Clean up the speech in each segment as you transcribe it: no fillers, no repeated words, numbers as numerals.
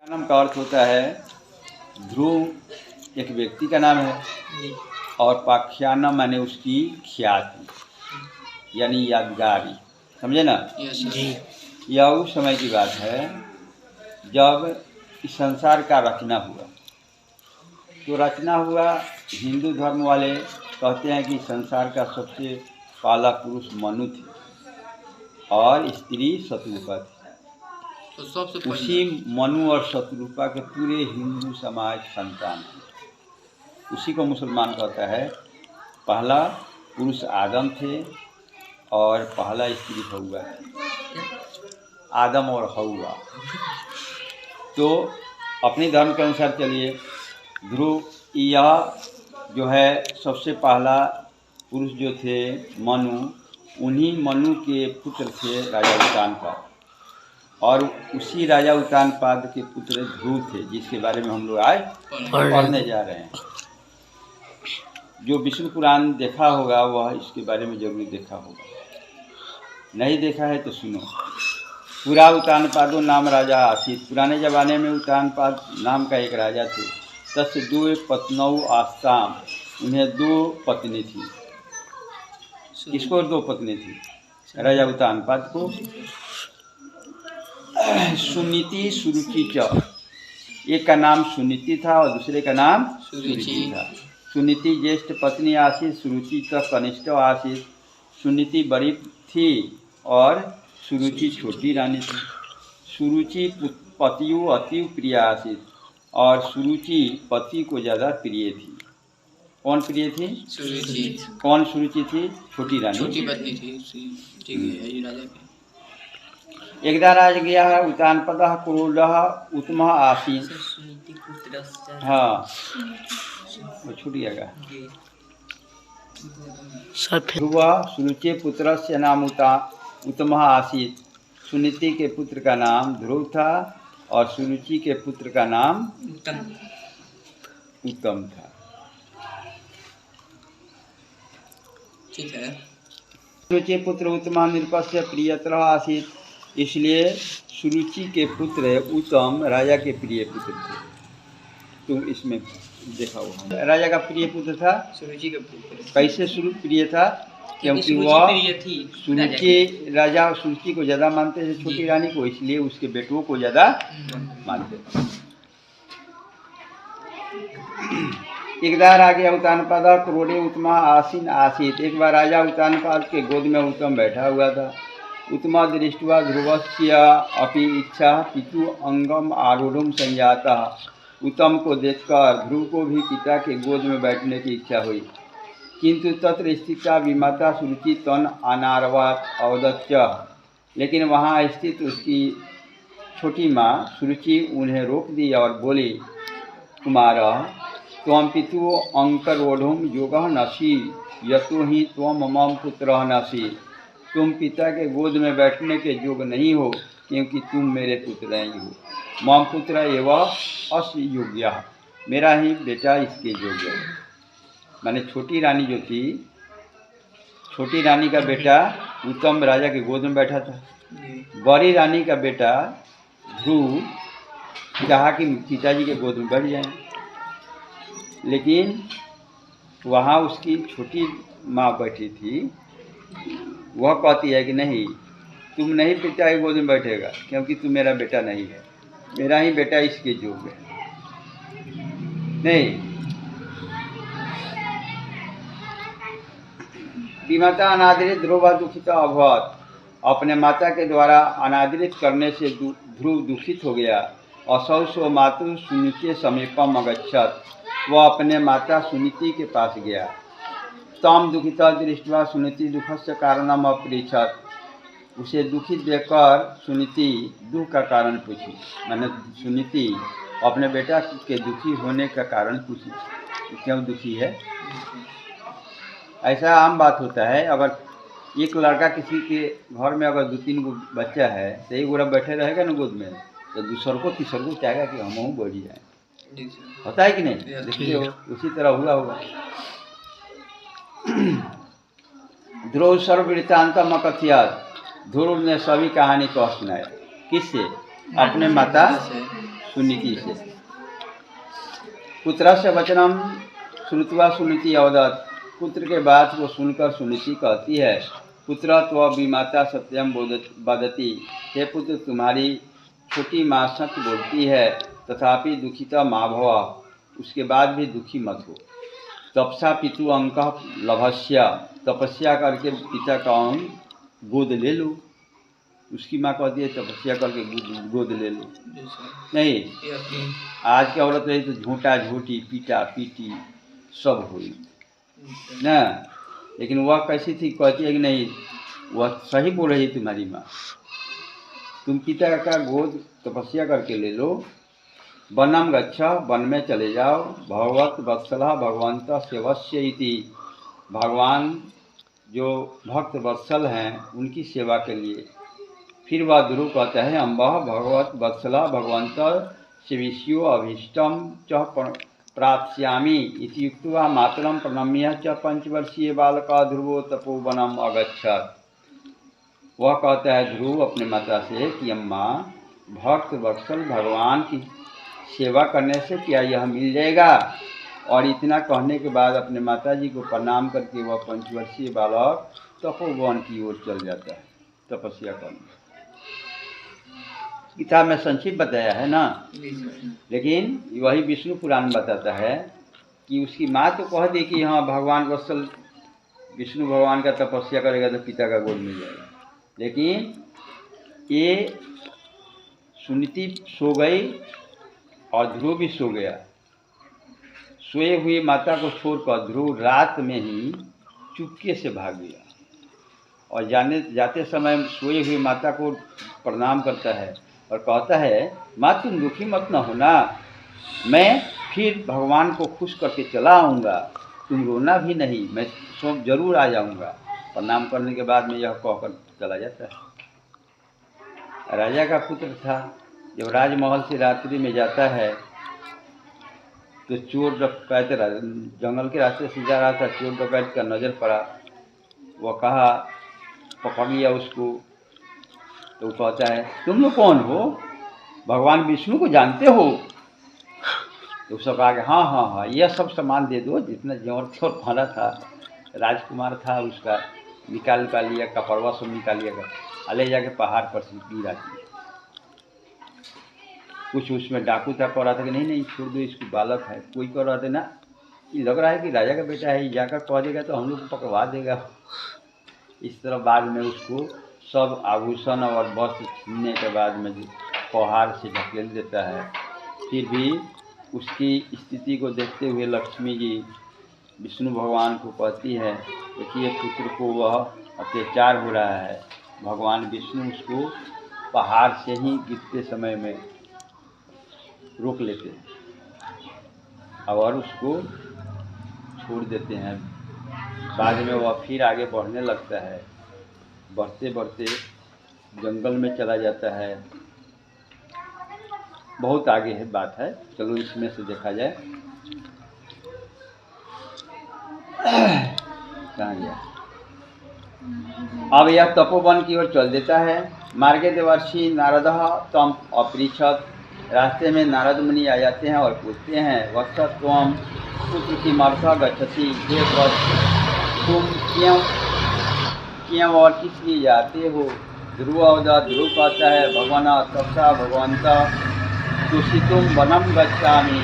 नाम का अर्थ होता है ध्रुव एक व्यक्ति का नाम है और पाख्यानम माने उसकी ख्याति यानी यादगारी, समझे ना जी। यह उस समय की बात है जब इस संसार का रचना हुआ। तो रचना हुआ, हिंदू धर्म वाले कहते हैं कि संसार का सबसे पहला पुरुष मनु थे और स्त्री शत्रुपा थी। तो सबसे उसी मनु और शत्रुपा के पूरे हिंदू समाज संतान है। उसी को मुसलमान कहता है पहला पुरुष आदम थे और पहला स्त्री हव्वा थी, आदम और हव्वा। तो अपने धर्म के अनुसार चलिए, ध्रुव यह जो है सबसे पहला पुरुष जो थे मनु, उन्हीं मनु के पुत्र थे राजा उत्तानपाद और उसी राजा उत्तानपाद के पुत्र ध्रुव थे जिसके बारे में हम लोग आज पढ़ने जा रहे हैं। जो विष्णु पुराण देखा होगा वह इसके बारे में जरूर देखा होगा, नहीं देखा है तो सुनो। पूरा उत्तानपादो नाम राजा आसीत। पुराने ज़माने में उत्तानपाद नाम का एक राजा थे। तस्य दो पत्नौ आस्ताम, उन्हें दो पत्नी थी। किसको दो पत्नी थी? राजा उत्तानपाद को। सुनीति सुरुचि च, एक का नाम सुनीति था और दूसरे का नाम सुरुचि था। सुनीति ज्येष्ठ पत्नी आसीत, सुरुचि तो कनिष्ठ आसीत। सुनीति बड़ी थी और सुरुचि छोटी रानी थी। सुरुचि पतियों अति प्रिय आसीत और सुरुचि पति को ज़्यादा प्रिय थी। कौन प्रिय थी? सुरुचि। कौन सुरुचि थी? छोटी रानी, छोटी पत्नी थी। ठीक है, राजा के। एकदा राज गया है उत्तानपद क्रोध उत्तम आसीत। हाँ, वो छूट जाएगा। ध्रुव सुरुचि पुत्र से नाम उत्तम आसीत। सुनीति के पुत्र का नाम ध्रुव था और सुरुचि के पुत्र का नाम उत्तम था। ठीक है। सुरुचि पुत्र उत्तम नृपस्य प्रियतर आसीत, इसलिए सुरुचि के पुत्र उत्तम राजा के प्रिय पुत्र थे। तुम इसमें देखा हुआ राजा का प्रिय पुत्र था सुरुचि का पुत्र। कैसे प्रिय था? क्योंकि वह सुरुचि राजा सुरुचि को ज़्यादा मानते थे छोटी रानी को, इसलिए उसके बेटों को ज़्यादा मानते थे। एकदार आ गया उत्तानपाद क्रोड़े उत्तमा आसीन आसीत। एक बार राजा उत्तानपाद के गोद में उत्तम बैठा हुआ था। उत्तमा दृष्ट्वा ध्रुवस्य अपि इच्छा पितु अंगम आरूढ़ संजाता। उत्तम को देखकर ध्रुव को भी पिता के गोद में बैठने की इच्छा हुई, किंतु तत्र स्थिता विमाता सुरुचि तन अनारवात अवदच्य। लेकिन वहाँ स्थित उसकी छोटी माँ सुरुचि उन्हें रोक दी और बोली, कुमार त्वं पितु अंकरोढ़ुम योग नसी यतो ही त्वं मम पुत्र नसी। तुम पिता के गोद में बैठने के योग्य नहीं हो क्योंकि तुम मेरे पुत्र नहीं हो। मम पुत्र एवं अस्य योग्य, मेरा ही बेटा इसके योग्य है। माने छोटी रानी जो थी, छोटी रानी का बेटा उत्तम राजा के गोद में बैठा था। बड़ी रानी का बेटा ध्रुव चाहा कि पिताजी के गोद में बैठ जाए, लेकिन वहाँ उसकी छोटी माँ बैठी थी। वह कहती है कि नहीं, तुम नहीं पिता के गोद में बैठेगा क्योंकि तुम मेरा बेटा नहीं है, मेरा ही बेटा इसके योग्य है। नहीं, विमाता अनादरित ध्रुव दुखित अभवत। अपने माता के द्वारा अनादरित करने से ध्रुव दुखित हो गया। असौ सो मातु सुनीति समीपम अगच्छत, वह अपने माता सुनीति के पास गया। तम दुखिता दृष्टवा सुनीति दुखस्य कारणम अपृच्छत, उसे दुखित देखकर सुनीति दुख का कारण पूछी। मैंने सुनीति अपने बेटा के दुखी होने का कारण पूछी, क्यों दुखी है। ऐसा आम बात होता है, अगर एक लड़का किसी के घर में अगर 2-3 गो बच्चा है तो एक गोरा बैठे रहेगा ना गोद में, तो दूसर को तीसर को चाहेगा कि हम बढ़ी जाए। होता है कि नहीं? देखिए हो, उसी तरह हुआ होगा। ध्रुव सर्ववृत्तांतम अकथयत, ध्रुव ने सभी कहानी को सुनाया। किससे? अपने माता सुनीति से। पुत्रस्य वचनम श्रुत्वा सुनीति अवदत्, पुत्र के बात को सुनकर सुनीति कहती है, पुत्र तो विमाता सत्यम वदति, हे पुत्र तुम्हारी छोटी माँ सत्य बोलती है, तथापि दुखिता माँ भव, उसके बाद भी दुखी मत हो। तपसा पितु अंक लभस्य, तपस्या करके पिता का अंग गोद ले लो। उसकी माँ कहती है तपस्या करके गोद ले लो। नहीं, ये अपनी आज की औरत रही तो झूठा झूठी पीटा पीटी सब हुई ना, लेकिन वह कैसी थी, कहती है कि नहीं वह सही बोल रही है तुम्हारी माँ, तुम पिता का गोद तपस्या करके ले लो। वनम गच्छा, वन में चले जाओ। भगवत वत्सला भगवंत सेवस्य इति, भगवान जो भक्त वत्सल हैं उनकी सेवा के लिए। फिर वह ध्रुव कहते हैं, अम्बा भगवत वत्सला भगवंत सेविष्यो अभीष्टम च प्राप्स्यामि इति उक्त्वा मातरम प्रणम्य च 5 वर्षीय बालका ध्रुवो तपोवनम अगच्छत्। वह कहता है ध्रुव अपने माता से कि अम्मा, भक्त वत्सल भगवान की सेवा करने से क्या यह मिल जाएगा? और इतना कहने के बाद अपने माताजी को प्रणाम करके वह 5 वर्षीय बालक तपोवन की ओर चल जाता है तपस्या करने। गीता में संक्षिप्त बताया है ना, लेकिन वही विष्णु पुराण बताता है कि उसकी माँ तो कह दी कि हाँ भगवान वत्सल विष्णु भगवान का तपस्या करेगा तो पिता का गोद मिल जाएगा, लेकिन ये सुनीति सो गई और ध्रुव भी सो गया। सोए हुई माता को छोड़कर ध्रुव रात में ही चुपके से भाग गया और जाते समय सोए हुई माता को प्रणाम करता है और कहता है, माँ तुम दुखी मत न होना, मैं फिर भगवान को खुश करके चला आऊँगा, तुम रोना भी नहीं, मैं सब जरूर आ जाऊँगा। प्रणाम करने के बाद में यह कहकर चला जाता है। राजा का पुत्र था, जब राजमहल से रात्रि में जाता है तो चोर डकैत जंगल के रास्ते से जा रहा था, चोर डकैत का नज़र पड़ा, वह कहा पकड़ लिया उसको। तो कहता है तुम लोग कौन हो, भगवान विष्णु को जानते हो? तो सब कहा कि हाँ हाँ हाँ, यह सब सामान दे दो, जितना जेवर थोर फाना था, राजकुमार था उसका निकाल लिया, कपड़वा सब निकाल लिया, ले जाके पहाड़ पर से गिरा दिया। कुछ उसमें डाकू था, कह रहा था कि नहीं नहीं छोड़ दो, इसको बालक है। कोई कह रहा था ना ये लग रहा है कि राजा का बेटा है, जाकर कह देगा तो हम लोग को पकड़वा देगा। इस तरह बाद में उसको सब आभूषण और वस्त्र छीनने के बाद में पहाड़ से ढकेल देता है। फिर भी उसकी स्थिति को देखते हुए लक्ष्मी जी विष्णु भगवान को कहती है, देखिए पुत्र को वह अत्याचार हो रहा है। भगवान विष्णु उसको पहाड़ से ही गिरते समय में रोक लेते हैं और उसको छोड़ देते हैं। बाद में वह फिर आगे बढ़ने लगता है, बढ़ते बढ़ते जंगल में चला जाता है। बहुत आगे है बात है, चलो इसमें से देखा जाए। कहाँ गया? अब यह तपोवन की ओर चल देता है। मार्गे देवर्षि नारद तम अपृच्छत, रास्ते में नारद मुनि आ जाते हैं और पूछते हैं, वत्स त्वम पुत्र की मर्था गच्छति, हे वत्स तुम क्यों और किस लिए जाते हो? ध्रुव कहता है, भगवान तपसा भगवंत तुषितुम वनम गच्छामि,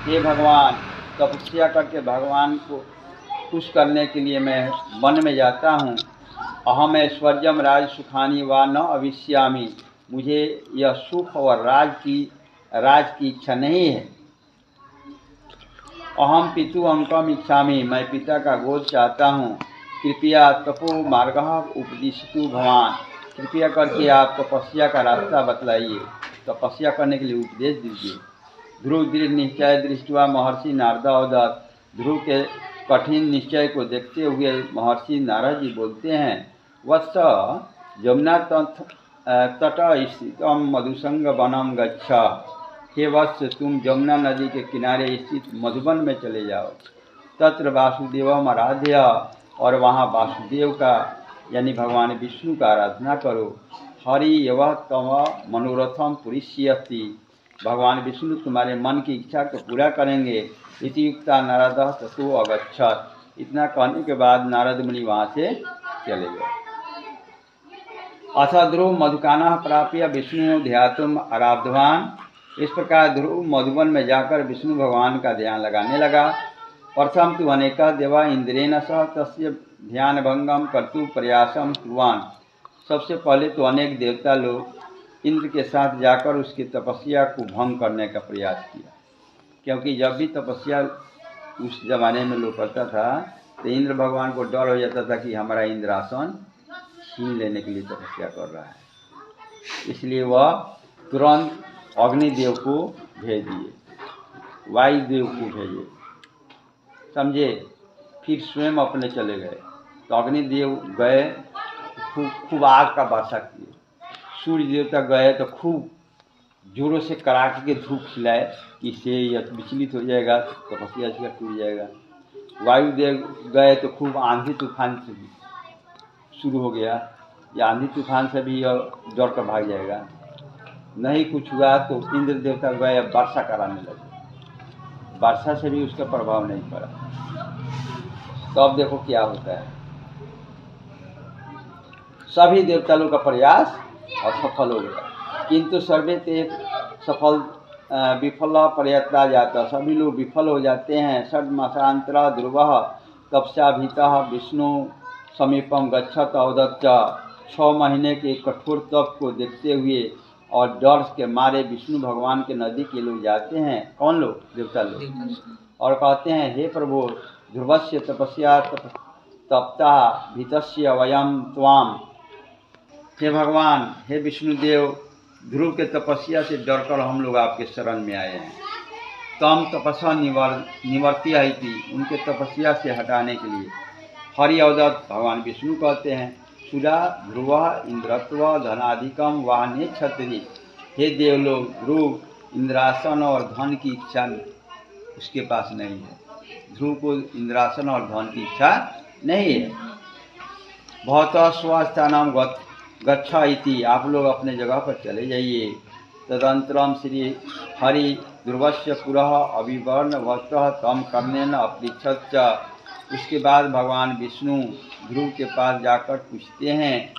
हे भगवान तपस्या करके भगवान को खुश करने के लिए मैं वन में जाता हूँ। अहम ऐश्वर्यम राज सुखानी व न अविष्यामि, मुझे यह सुख और राज की इच्छा नहीं है। अहम पितु अंकम इच्छामि, मैं पिता का गोद चाहता हूँ। कृपया तपो मार्गः उपदिशतु भवान, कृपया करके आप तपस्या का रास्ता बतलाइए, तपस्या करने के लिए उपदेश दीजिए। ध्रुव दृढ़ निश्चय दृष्टवा महर्षि नारद अवदत्, ध्रुव के कठिन निश्चय को देखते हुए महर्षि नारद जी बोलते हैं, वत्स यमुना तट स्थित मधुसंग वनम गच्छ, हे वत्स तुम यमुना नदी के किनारे स्थित मधुबन में चले जाओ। तत्र वासुदेवम आराध्य, और वहाँ वासुदेव का यानी भगवान विष्णु का आराधना करो। हरि यव तम मनोरथम पुरिष्यति, भगवान विष्णु तुम्हारे मन की इच्छा को पूरा करेंगे। इति युक्ता नारद ततो अगच्छत। इतना कहने के बाद नारद मुनि वहाँ से चले गए। अथ ध्रुव मधुकाना प्राप्य विष्णु ध्यातुम आराधवान। इस प्रकार ध्रुव मधुबन में जाकर विष्णु भगवान का ध्यान लगाने लगा। प्रथम तो अनेक देवा इंद्रेण सह तस्य ध्यान भंगम कर्तु प्रयासम कुर्वान। सबसे पहले तो अनेक देवता लोग इंद्र के साथ जाकर उसकी तपस्या को भंग करने का प्रयास किया, क्योंकि जब भी तपस्या उस जमाने में लोग करता था तो इंद्र भगवान को डर हो जाता था कि हमारा इंद्रासन छीन लेने के लिए तपस्या कर रहा है। इसलिए वह तुरंत अग्निदेव को भेज दिए, वायुदेव को भेजे, समझे। फिर स्वयं अपने चले गए। तो अग्निदेव गए, खूब आग का वर्षा किए। सूर्य देवता गए तो खूब जोरों से कड़ाके के धूप खिलाए कि इससे यह विचलित हो जाएगा, तपस्या इसका टूट जाएगा। वायुदेव गए तो खूब आंधी तूफान से भी शुरू हो गया, या आंधी तूफान से भी यह डर कर भाग जाएगा। नहीं कुछ हुआ तो इंद्र देवता गए, वर्षा कराने लगे। वर्षा से भी उसका प्रभाव नहीं पड़ा। तो अब देखो क्या होता है। सभी देवता लोग का प्रयास असफल हो गया, किंतु सर्वे ते विफल प्रयत्ना जाता। सभी लोग विफल हो जाते हैं। षड्मासांतरा ध्रुव तपस्याभीतः विष्णु समीपम गच्छत अवदत्त। 6 महीने के कठोर तप को देखते हुए और डर के मारे विष्णु भगवान के नज़दीक के लोग जाते हैं। कौन लोग? देवता लोग। और कहते हैं, हे प्रभु, ध्रुवस्य तपस्या तप्ता भीतस्य वयम त्वाम। हे भगवान, हे विष्णुदेव, ध्रुव के तपस्या से डरकर हम लोग आपके शरण में आए हैं। तम तपस्या निवर्त्य थी, उनके तपस्या से हटाने के लिए। हरि अवदत्त, भगवान विष्णु कहते हैं, सुरा ध्रुव इंद्रत्व धनाधिकम वाहने क्षत्रि। हे देवलोग, ध्रुव इंद्रासन और धन की इच्छा उसके पास नहीं है। ध्रुव को इंद्रासन और धन की इच्छा नहीं है। बहुत स्वस्थानम गच्छा इति। आप लोग अपने जगह पर चले जाइए। तदंतरम श्री हरि ध्रुवस्य पुरः अभिवर्ण वस्त्र तम कर्णेन अपृच्छत। उसके बाद भगवान विष्णु ध्रुव के पास जाकर पूछते हैं।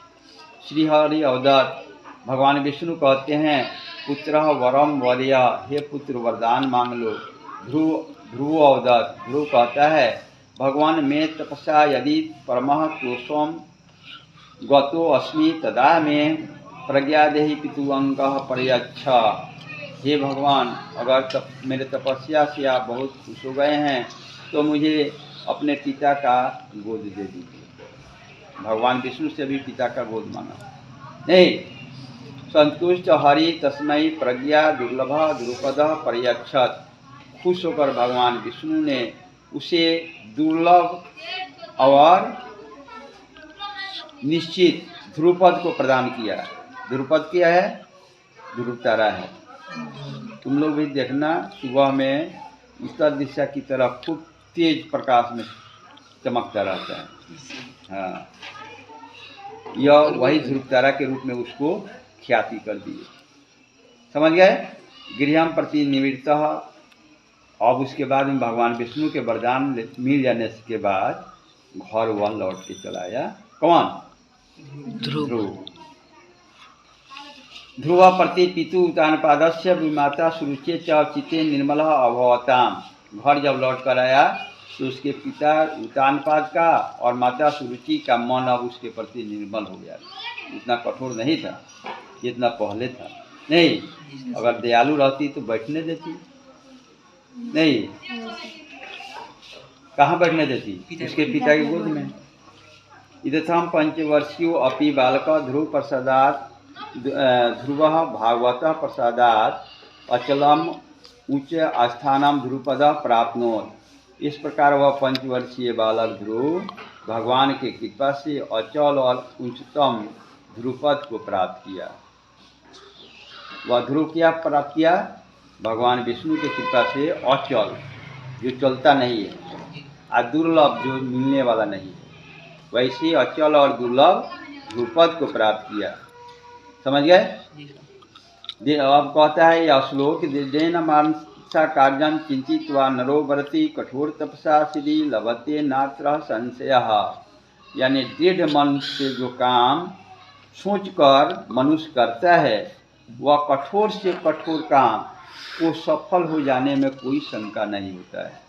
श्री हरि अवदत्त, भगवान विष्णु कहते हैं, पुत्र वरम वर्य, हे पुत्र वरदान मांग लो। ध्रुव अवदत्त, ध्रुव कहता है, भगवान मैं तपस्या यदि परमः क्रोशम गतो अस्मि तदा में प्रज्ञादेहि पितुअंगः पर्यच्छ। हे भगवान, अगर मेरे तपस्या से आप बहुत खुश हो गए हैं तो मुझे अपने पिता का गोद दे दीजिए। भगवान विष्णु से भी पिता का गोद मांगा नहीं। संतुष्ट हरि तस्मै प्रज्ञा दुर्लभ द्रुपद पर्यक्षत। खुश होकर भगवान विष्णु ने उसे दुर्लभ और निश्चित ध्रुपद को प्रदान किया। ध्रुपद क्या है? ध्रुव तारा है। तुम लोग भी देखना, सुबह में उत्तर दिशा की तरफ खूब तेज प्रकाश में चमकता रहता है। हाँ, यह वही ध्रुव तारा के रूप में उसको ख्याति कर दिए। समझ गए? गृहम प्रति निवृत्त। अब उसके बाद में भगवान विष्णु के वरदान मिल जाने के बाद घर वह लौट के चला आया। कौन? ध्रुव। ध्रुव प्रति पितु उतानपादस्य विमाता सुरुचि च चित्ते निर्मल अभवताम। घर जब लौट कर आया तो उसके पिता उतानपाद का और माता सुरुचि का मन अब उसके प्रति निर्मल हो गया। इतना कठोर नहीं था जितना पहले था। नहीं, अगर दयालु रहती तो बैठने देती नहीं। कहाँ बैठने देती? उसके पिता की गोद में। इदथम पंचवर्षीयो अपि बालक ध्रुव प्रसादात ध्रुव भागवत प्रसादात अचलम उच्च आस्थानम ध्रुपद प्राप्नोत। इस प्रकार वह 5 वर्षीय बालक ध्रुव भगवान की कृपा से अचल और उच्चतम ध्रुपद को प्राप्त किया। वह ध्रुव क्या प्राप्त किया? भगवान विष्णु की कृपा से अचल, जो चलता नहीं है, और दुर्लभ, जो मिलने वाला नहीं है, वैसे अचल और दुर्लभ ध्रुपद को प्राप्त किया। समझ गए? अब कहता है यह श्लोक देन मानसा कार्यान किंचित वा नरो वरति कठोर तपसा सिद्धि लभते नात्र संशय। यानी दृढ़ मन से जो काम सोचकर मनुष्य करता है वह कठोर से कठोर काम को सफल हो जाने में कोई शंका नहीं होता है।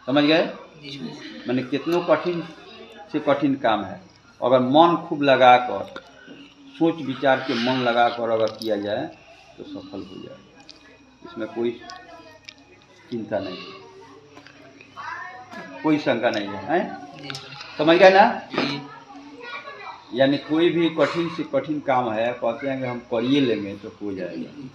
समझ गए? मैंने कितनों कठिन से कठिन काम है, अगर मन खूब लगाकर सोच विचार के मन लगाकर अगर किया जाए तो सफल हो जाएगा, इसमें कोई चिंता नहीं, कोई शंका नहीं है, हैं? समझ गए ना? यानी कोई भी कठिन से कठिन काम है, कहते हैं कि हम करिए लेंगे तो हो जाएगा।